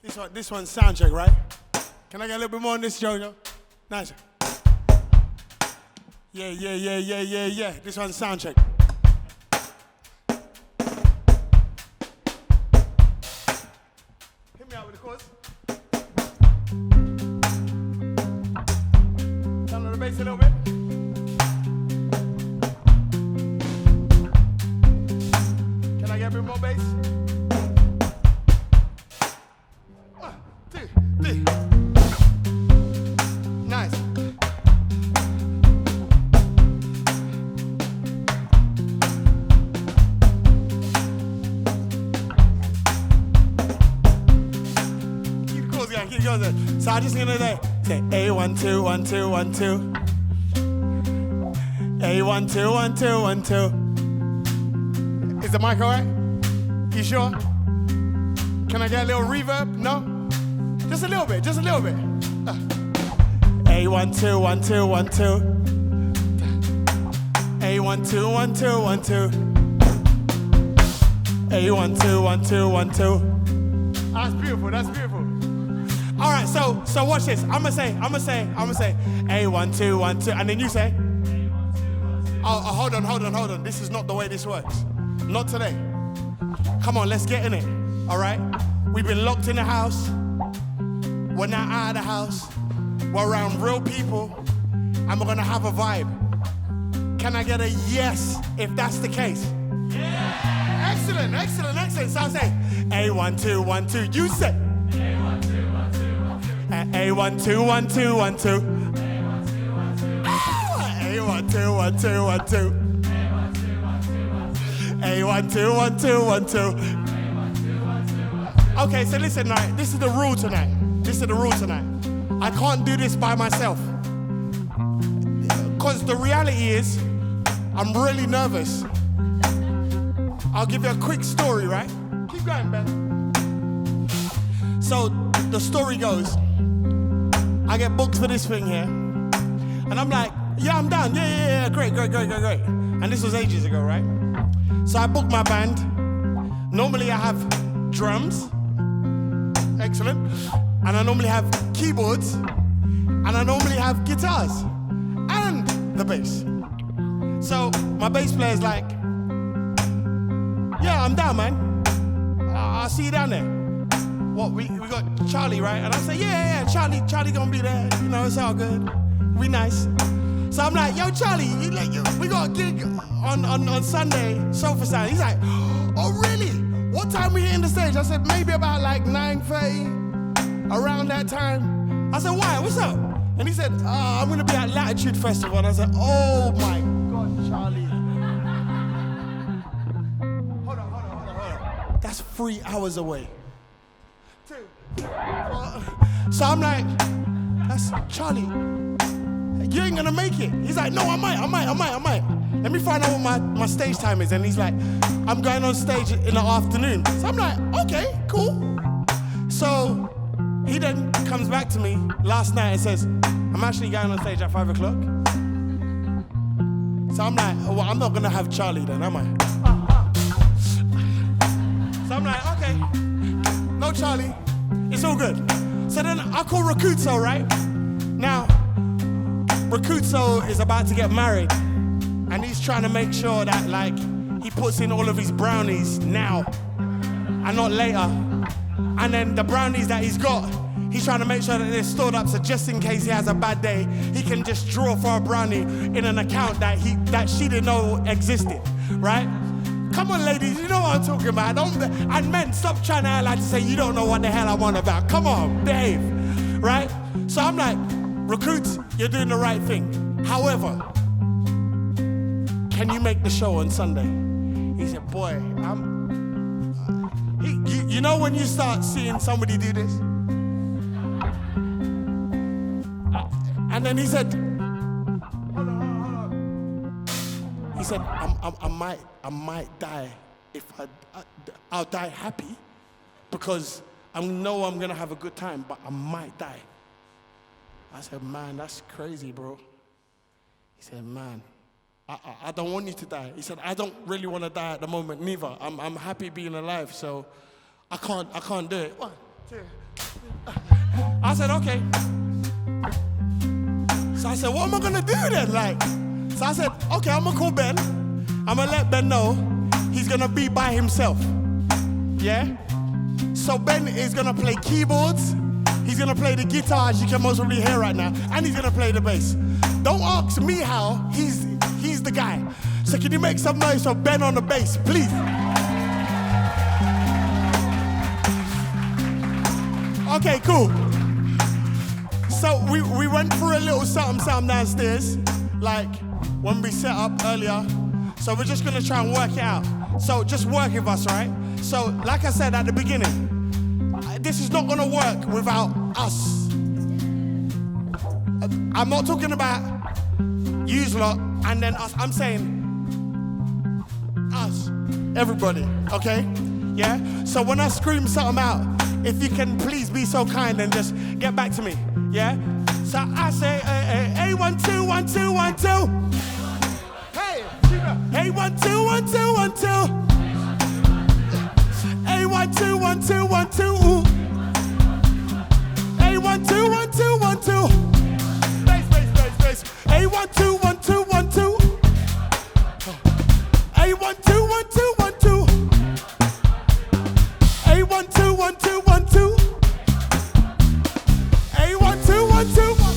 This one's sound check, right? Can I get a little bit more on this, Jojo? Nice. Yeah. This one's sound check. Hit me out with the chorus. Down on the bass a little bit. Can I get a bit more bass? 1, 2, 3. Nice. Keep going. So I'm just gonna say A1 2 1 2 1 2. A1 2 1 2 1 2. Is the mic alright? You sure? Can I get a little reverb? No? Just a little bit, just a little bit. A1 2 1 2 1 2. A1 2 1 2 1 2. A1 2 1 2 1 2. That's beautiful, that's beautiful. All right, so watch this. I'm gonna say A1 2 1 2, and then you say. Oh, hold on. This is not the way this works. Not today. Come on, let's get in it. All right. We've been locked in the house. We're now out of the house. We're around real people, and we're gonna have a vibe. Can I get a yes if that's the case? Yeah. Excellent. So I'll say A1 2 1 2. You say. A1 2 1 2 1 2. A1 2 1 2 1 2. A1 2 1 2 1 2. Okay, so listen, right? This is the rule tonight. I can't do this by myself. Because the reality is, I'm really nervous. I'll give you a quick story, right? Keep going, Ben. So the story goes, I get booked for this thing here, and I'm like, yeah, I'm down. Yeah, great. And this was ages ago, right? So I booked my band. Normally I have drums, excellent, and I normally have keyboards, and I normally have guitars, and the bass. So my bass player's like, yeah, I'm down, man. I'll see you down there. What, we got Charlie, right? And I say, yeah, Charlie gonna be there. You know, it's all good. We nice. So I'm like, yo, Charlie, we got a gig on Sunday, Sofar. He's like, oh, really? What time we hitting the stage? I said, maybe about like 9:30, around that time. I said, why? What's up? And he said, I'm gonna be at Latitude Festival. And I said, oh my God, Charlie. Hold on. That's 3 hours away. So I'm like, that's Charlie. You ain't gonna make it. He's like, no, I might. Let me find out what my stage time is. And he's like, I'm going on stage in the afternoon. So I'm like, okay, cool. So he then comes back to me last night and says, I'm actually going on stage at 5 o'clock. So I'm like, well, I'm not gonna have Charlie then, am I? So I'm like, okay, no Charlie. It's all good. So then I call Rakutso, right? Now, Rakutso is about to get married, and he's trying to make sure that, like, he puts in all of his brownies now and not later. And then the brownies that he's got, he's trying to make sure that they're stored up, so just in case he has a bad day, he can just draw for a brownie in an account that she didn't know existed, right? Come on, ladies, you know what I'm talking about. And men, stop trying to act like to say you don't know what the hell I'm on about. Come on, behave, right? So I'm like, Recruit, you're doing the right thing. However, can you make the show on Sunday? He said, boy, you know when you start seeing somebody do this? And then he said, hold on. He said, I might die if I'll die happy because I know I'm gonna have a good time, but I might die. I said, man, that's crazy, bro. He said, man, I don't want you to die. He said, I don't really want to die at the moment, neither. I'm happy being alive, so I can't do it. 1, 2. I said, okay. So I said, what am I gonna do then? Like, so I said, okay, I'm gonna call Ben. I'm gonna let Ben know he's gonna be by himself. Yeah? So Ben is gonna play keyboards, he's gonna play the guitar, as you can most probably hear right now, and he's gonna play the bass. Don't ask me how, he's the guy. So can you make some noise for Ben on the bass, please? Okay, cool. So we went through a little something downstairs, like when we set up earlier. So we're just gonna try and work it out. So just work with us, right? So like I said at the beginning, this is not gonna work without us. I'm not talking about you lot and then us. I'm saying us, everybody, okay? Yeah? So when I scream something out, if you can please be so kind and just get back to me, yeah? So I say, hey, 1 2 1 2 1 2. Hey, hey, 1 2 1 2 1 2. Hey, 1 2 1 2 1 2. Hey, 1 2 1 2 1 2. Bass. Hey, 1 2 1 2 1 2. Hey, 1 2 1 2 1 2. Hey, 1 2 1 2 1 2. Hey, 1 2 1 2 1.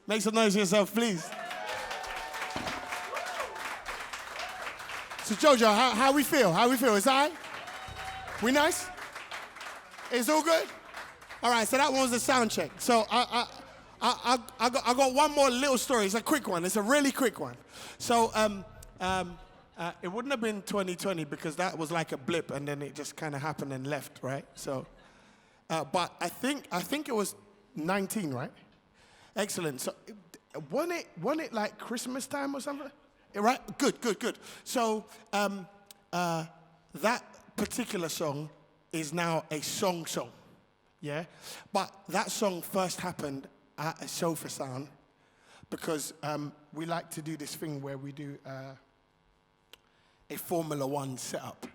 Make some noise for yourself, please. So Jojo, how we feel? How we feel? Is that all right? We nice? It's all good? All right, so that one was the sound check. So I got one more little story. It's a quick one. It's a really quick one. So it wouldn't have been 2020 because that was like a blip and then it just kind of happened and left, right? So, but I think it was 19, right? Excellent. So, wasn't it like Christmas time or something? Right? Good. So, that particular song is now a song, yeah? But that song first happened at a Sofar sound because we like to do this thing where we do a Formula One setup.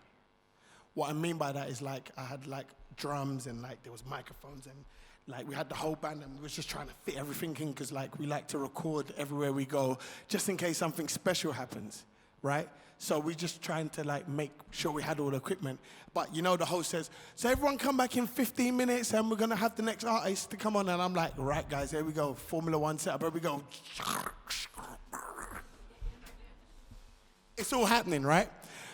What I mean by that is like I had like drums and like there was microphones and like we had the whole band and we was just trying to fit everything in because like we like to record everywhere we go just in case something special happens, right? So we just trying to like make sure we had all the equipment. But you know the host says, so everyone come back in 15 minutes and we're gonna have the next artist to come on. And I'm like, right guys, here we go, Formula One setup, here we go. It's all happening, right?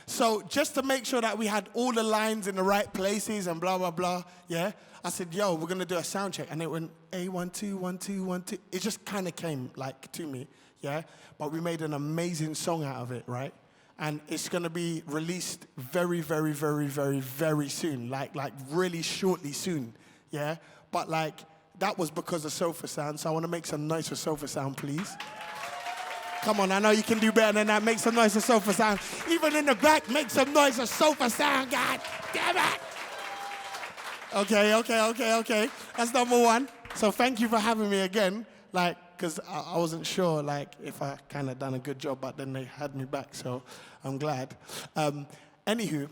So just to make sure that we had all the lines in the right places and blah, blah, blah, yeah? I said, yo, we're gonna do a sound check. And it went, A, 1, 2, 1, 2, 1, 2. It just kind of came like to me, yeah? But we made an amazing song out of it, right? And it's gonna be released very, very, very, very, very soon. Like really shortly soon, yeah? But like, that was because of Sofar Sound. So I wanna make some noise for Sofar Sound, please. Come on, I know you can do better than that. Make some noise for Sofar Sound. Even in the back, make some noise for Sofar Sound, God damn it. Okay. That's number one. So thank you for having me again. Like, because I wasn't sure, like, if I kind of done a good job, but then they had me back, so I'm glad. Anywho,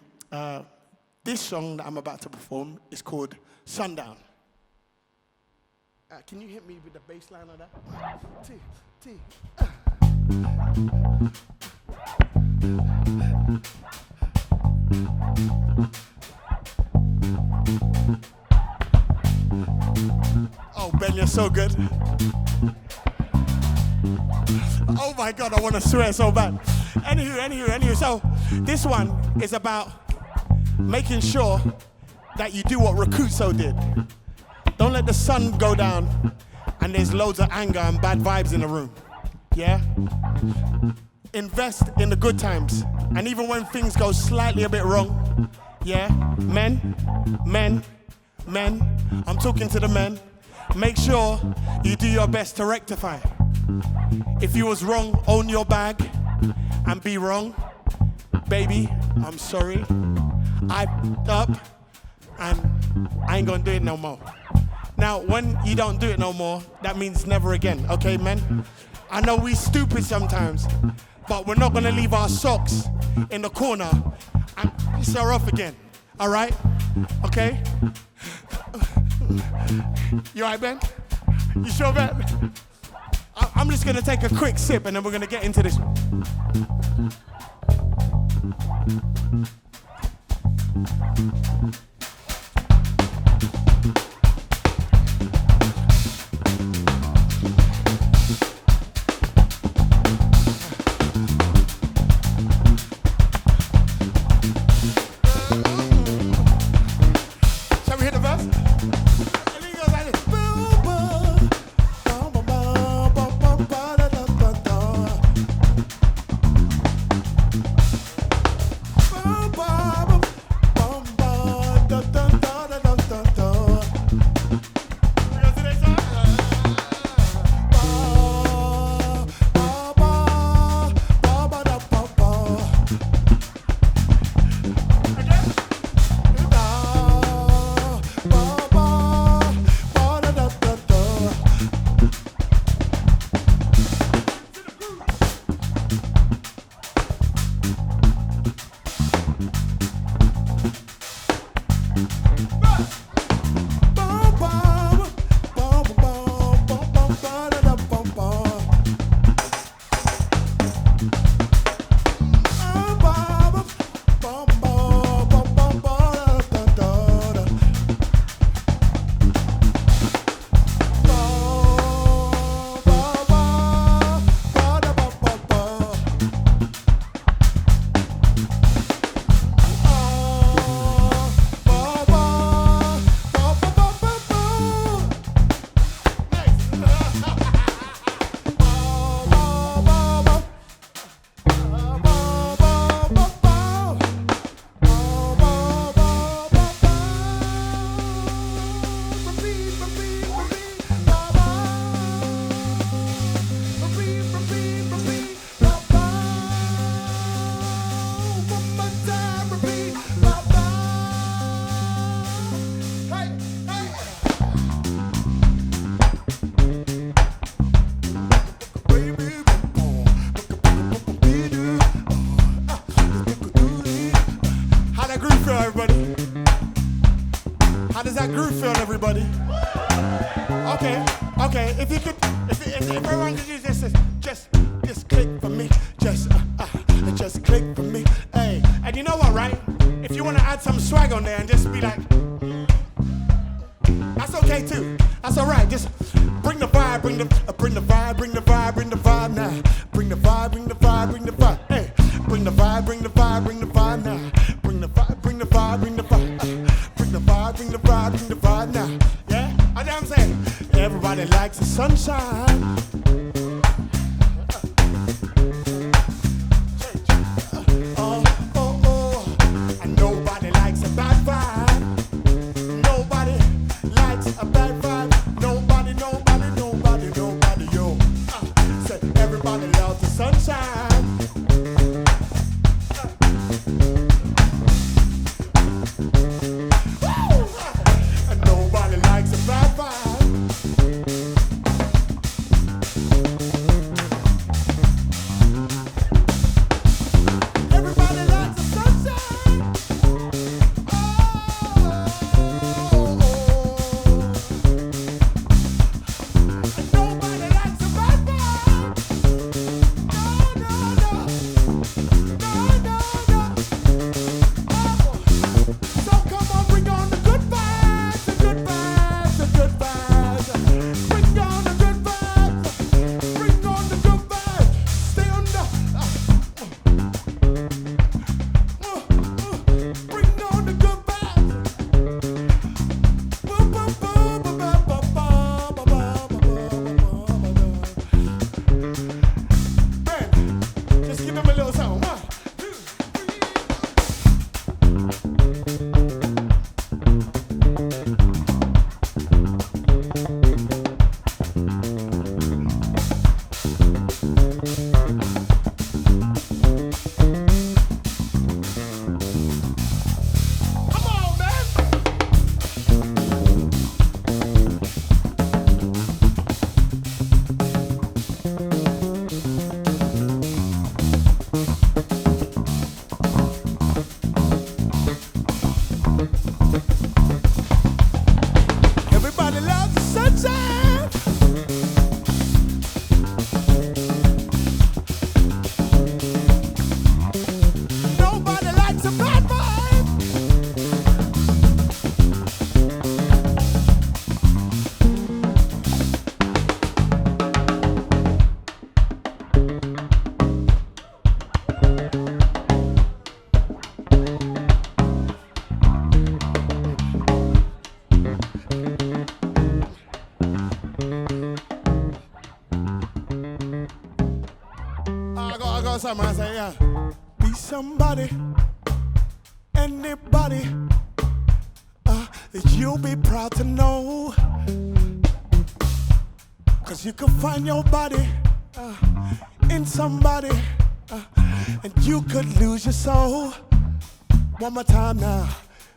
this song that I'm about to perform is called Sundown. Can you hit me with the bass line of that? T. you're so good. Oh my God, I want to swear so bad. Anywho. So this one is about making sure that you do what Rakutso did. Don't let the sun go down and there's loads of anger and bad vibes in the room. Yeah? Invest in the good times. And even when things go slightly a bit wrong, yeah? Men, I'm talking to the men. Make sure you do your best to rectify. If you was wrong, own your bag and be wrong. Baby, I'm sorry. I f***ed up and I ain't gonna do it no more. Now, when you don't do it no more, that means never again, okay, men? I know we stupid sometimes, but we're not gonna leave our socks in the corner and piss her off again, all right? Okay? You all right, Ben? You sure, Ben? I'm just gonna take a quick sip and then we're gonna get into this. Shall we hit the verse? And he goes like this. How does that groove feel, everybody? Okay. If everyone could use this, just click for me, just click for me. Hey, and you know what, right? If you want to add some swag on there and just be like, that's okay too. That's all right. Just bring the vibe, bring the vibe now. Bring the vibe. Hey, bring the vibe now. Bring the vibe now. Yeah, I know what I'm saying. Everybody likes the sunshine. And nobody likes a bad vibe. Nobody likes a bad vibe. Nobody, yo. Said everybody loves the sunshine. And nobody likes a bad vibe. something. I say, yeah. Be somebody, anybody that you'll be proud to know. 'Cause you could find your body in somebody, and you could lose your soul. One more time now.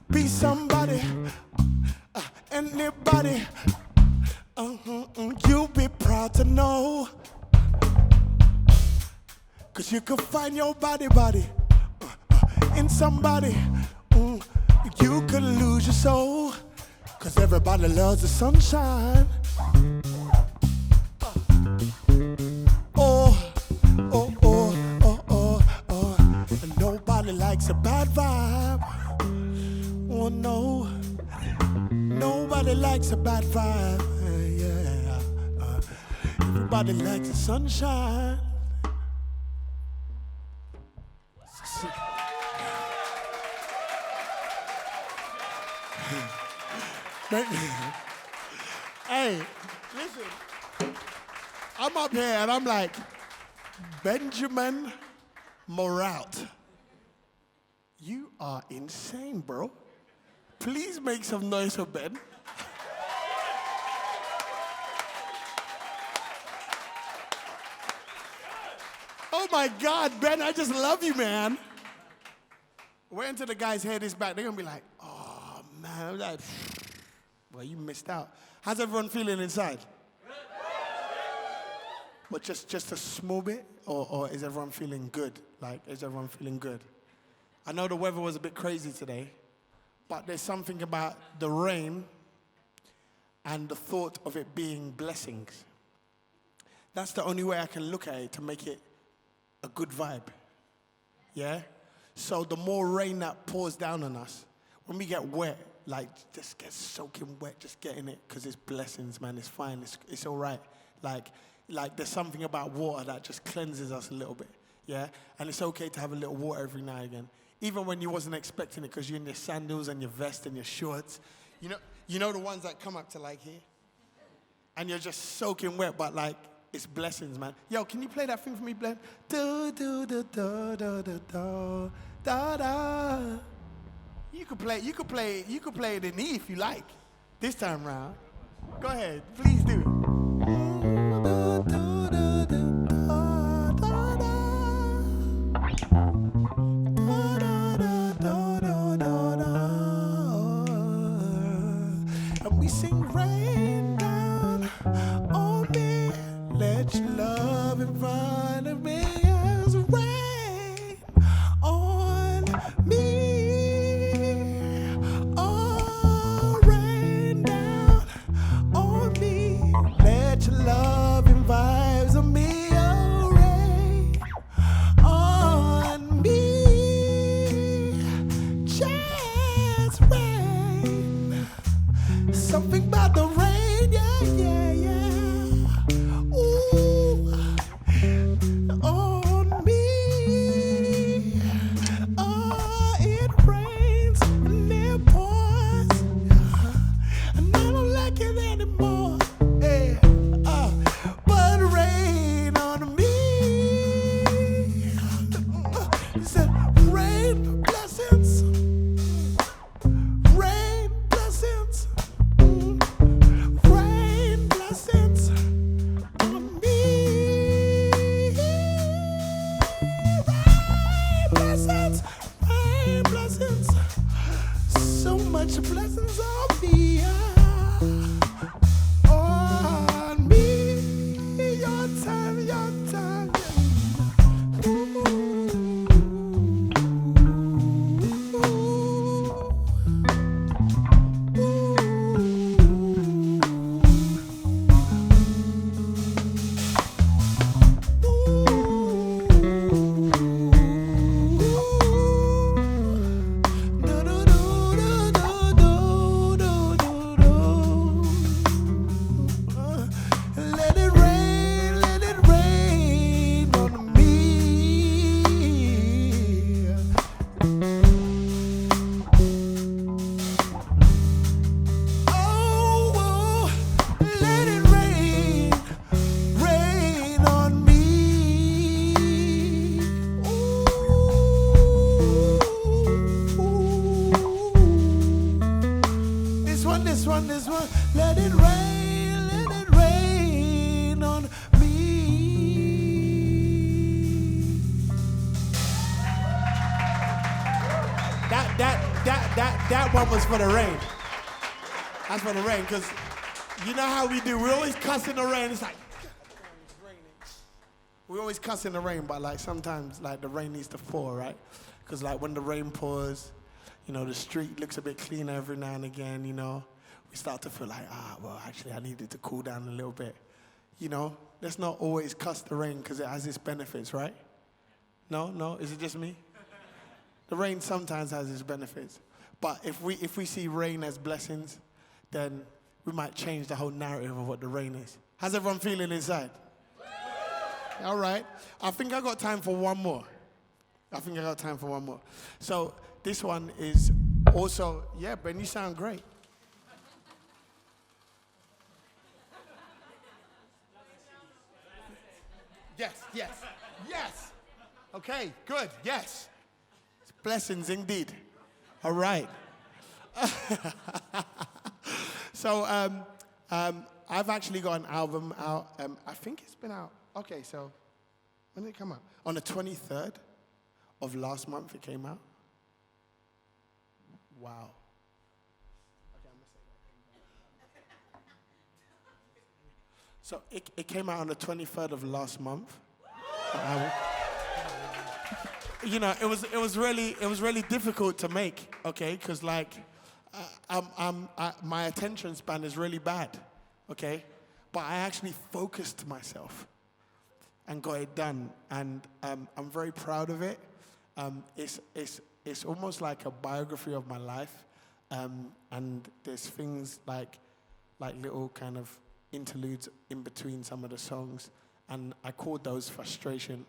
Be somebody, anybody, you'll be proud to know. 'Cause you could find your body in somebody, you could lose your soul. 'Cause everybody loves the sunshine. And nobody likes a bad vibe. Oh no, nobody likes a bad vibe. Everybody likes the sunshine. Hey, listen, I'm up here and I'm like, Benjamin Morat, you are insane, bro. Please make some noise for Ben. Oh my God, Ben, I just love you, man. Wait until the guy's head is back. They're gonna be like, oh man. I'm like, well, you missed out. How's everyone feeling inside? But just a small bit, or is everyone feeling good? Like, is everyone feeling good? I know the weather was a bit crazy today, but there's something about the rain and the thought of it being blessings. That's the only way I can look at it to make it a good vibe. Yeah? So the more rain that pours down on us, when we get wet, like, just get soaking wet, just get in it, because it's blessings, man. It's fine. It's all right. Like there's something about water that just cleanses us a little bit, yeah? And it's okay to have a little water every now and again, even when you wasn't expecting it, because you're in your sandals and your vest and your shorts. You know the ones that come up to like here? And you're just soaking wet, but like, it's blessings, man. Yo, can you play that thing for me, Glenn? Do, do, do, do, do, do, do, da, da. You could play it in E if you like, this time round. Go ahead, please do. And we sing rain down on me, let your love in front of me as rain on me. Oh, rain down on me, let your love and vibes on me. Oh, rain on me, just rain. Something about the rain, yeah, yeah, yeah. Ooh, on me. Oh, it rains and it pours, and I don't like it anymore. Hey, but rain on me. He said, rain blessings, rain blessings. Rain blessings on me. Rain blessings. So much blessings on me. On me. Your time, your time. This one. Let it rain on me. That one was for the rain. That's for the rain, because you know how we do. We always cuss in the rain. It's like, it's raining. We always cuss in the rain, but like sometimes like the rain needs to pour, right? Because like when the rain pours, you know, the street looks a bit cleaner every now and again, you know. We start to feel like, well, actually I needed to cool down a little bit. You know, let's not always cuss the rain because it has its benefits, right? No? Is it just me? The rain sometimes has its benefits. But if we see rain as blessings, then we might change the whole narrative of what the rain is. How's everyone feeling inside? All right. I think I got time for one more. So this one is also, yeah, Ben, you sound great. Yes. Okay, good, yes. It's blessings indeed. All right. So I've actually got an album out. I think it's been out. Okay, so when did it come out? On the 23rd of last month it came out. Wow. Okay, I'm gonna say that. So it came out on the 23rd of last month. You know, it was really difficult to make, okay? Because like, my attention span is really bad, okay? But I actually focused myself and got it done, and I'm very proud of it. It's almost like a biography of my life, and there's things like little kind of interludes in between some of the songs, and I called those frustration,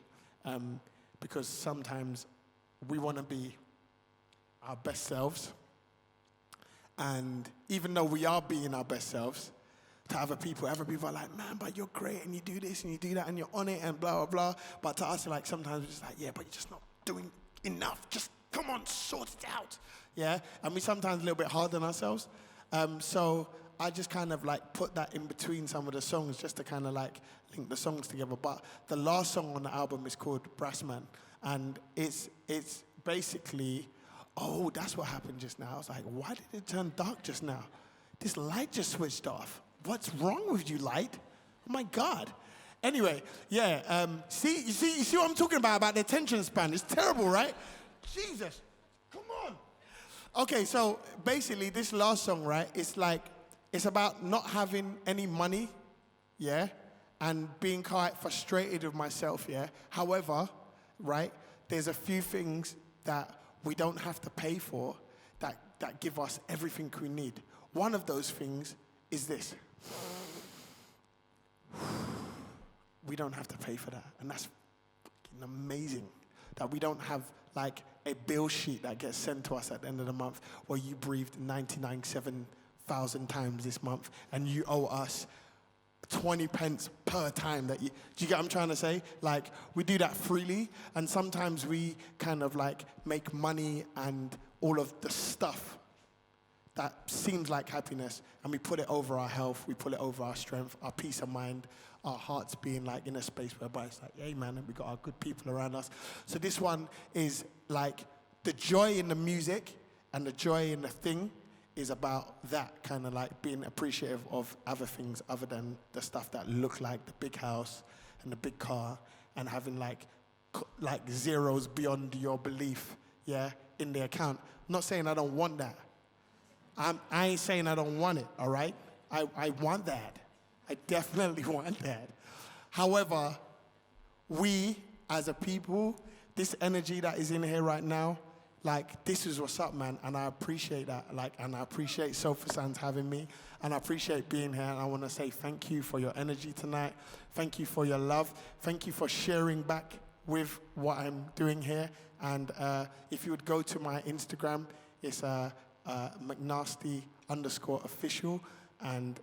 because sometimes we want to be our best selves, and even though we are being our best selves, to other people are like, man, but you're great, and you do this, and you do that, and you're on it, and blah, blah, blah. But to us, like, sometimes we're just like, yeah, but you're just not doing enough. Just, come on, sort it out. Yeah? And we sometimes a little bit hard on ourselves. So I just kind of, like, put that in between some of the songs just to kind of, like, link the songs together. But the last song on the album is called Brassman. And it's basically, oh, that's what happened just now. I was like, why did it turn dark just now? This light just switched off. What's wrong with you, light? Oh, my God. Anyway, yeah, you see what I'm talking about the attention span. It's terrible, right? Jesus, come on. Okay, so basically this last song, right, it's about not having any money, yeah, and being quite frustrated with myself, yeah. However, right, there's a few things that we don't have to pay for that give us everything we need. One of those things is this. We don't have to pay for that, and that's fucking amazing. That we don't have like a bill sheet that gets sent to us at the end of the month where you breathed 99,700 times this month and you owe us 20 pence per time that you, do you get what I'm trying to say? Like, we do that freely, and sometimes we kind of like make money and all of the stuff that seems like happiness, and we put it over our health, we put it over our strength, our peace of mind, our hearts being like in a space whereby it's like, hey man, and we got our good people around us. So this one is like the joy in the music and the joy in the thing is about that, kind of like being appreciative of other things other than the stuff that look like the big house and the big car, and having like zeros beyond your belief, yeah, in the account. I'm not saying I don't want that. I ain't saying I don't want it, all right? I want that. I definitely want that. However, we as a people, this energy that is in here right now, like, this is what's up, man, and I appreciate that. Like, and I appreciate Sofa Sands having me, and I appreciate being here, and I want to say thank you for your energy tonight. Thank you for your love. Thank you for sharing back with what I'm doing here. And if you would go to my Instagram, it's MckNasty_official, and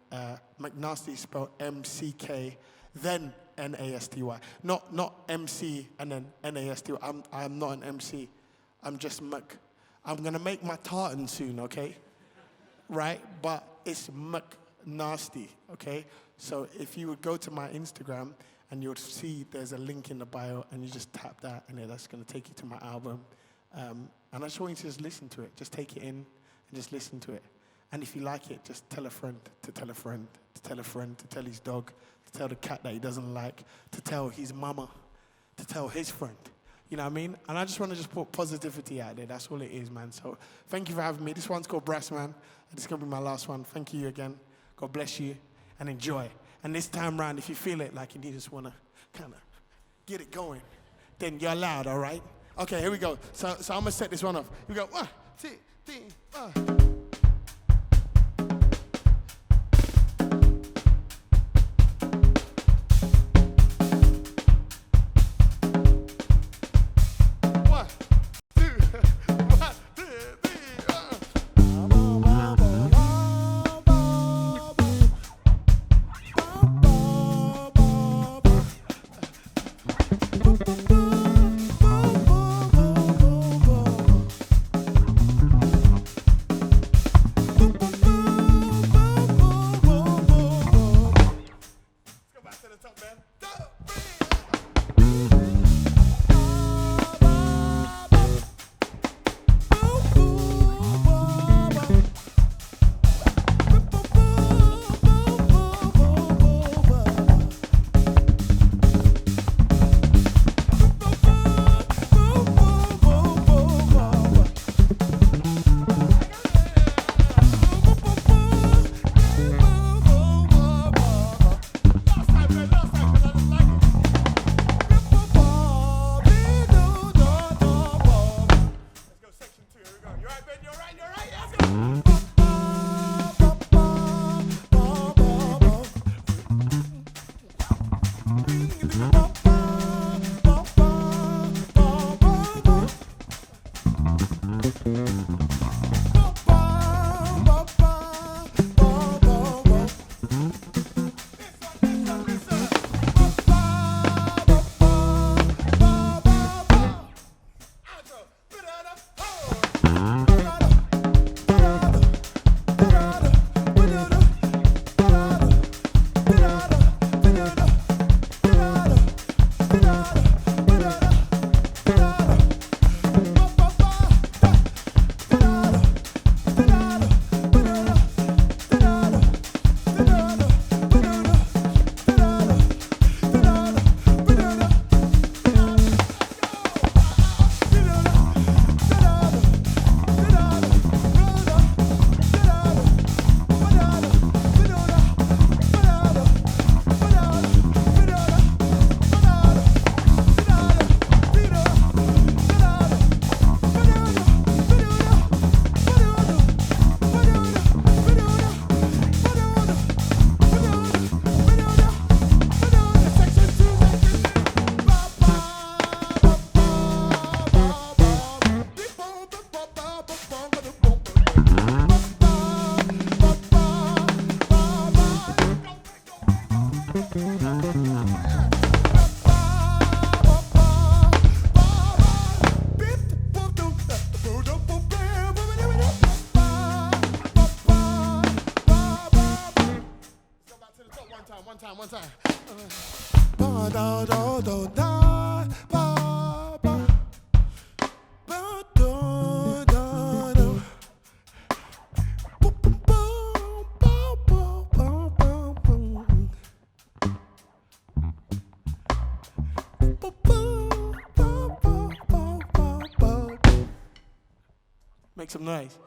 MckNasty is spelled M-C-K, then N-A-S-T-Y. Not M-C and then N-A-S-T-Y. I'm not an MC. I'm just Mck. I'm going to make my tartan soon, okay? Right? But it's MckNasty, okay? So if you would go to my Instagram and you would see there's a link in the bio and you just tap that and then that's going to take you to my album. And I just want you to just listen to it. Just take it in and just listen to it. And if you like it, just tell a friend to tell a friend to tell a friend to tell his dog, to tell the cat that he doesn't like, to tell his mama, to tell his friend. You know what I mean? And I just want to just put positivity out there. That's all it is, man. So thank you for having me. This one's called Brass Man. This is going to be my last one. Thank you again. God bless you and enjoy. And this time round, if you feel it like you just want to kind of get it going, then you're loud, all right? Okay, here we go. So I'm going to set this one off. Here we go. 1, 2, 3, One time. Make some noise.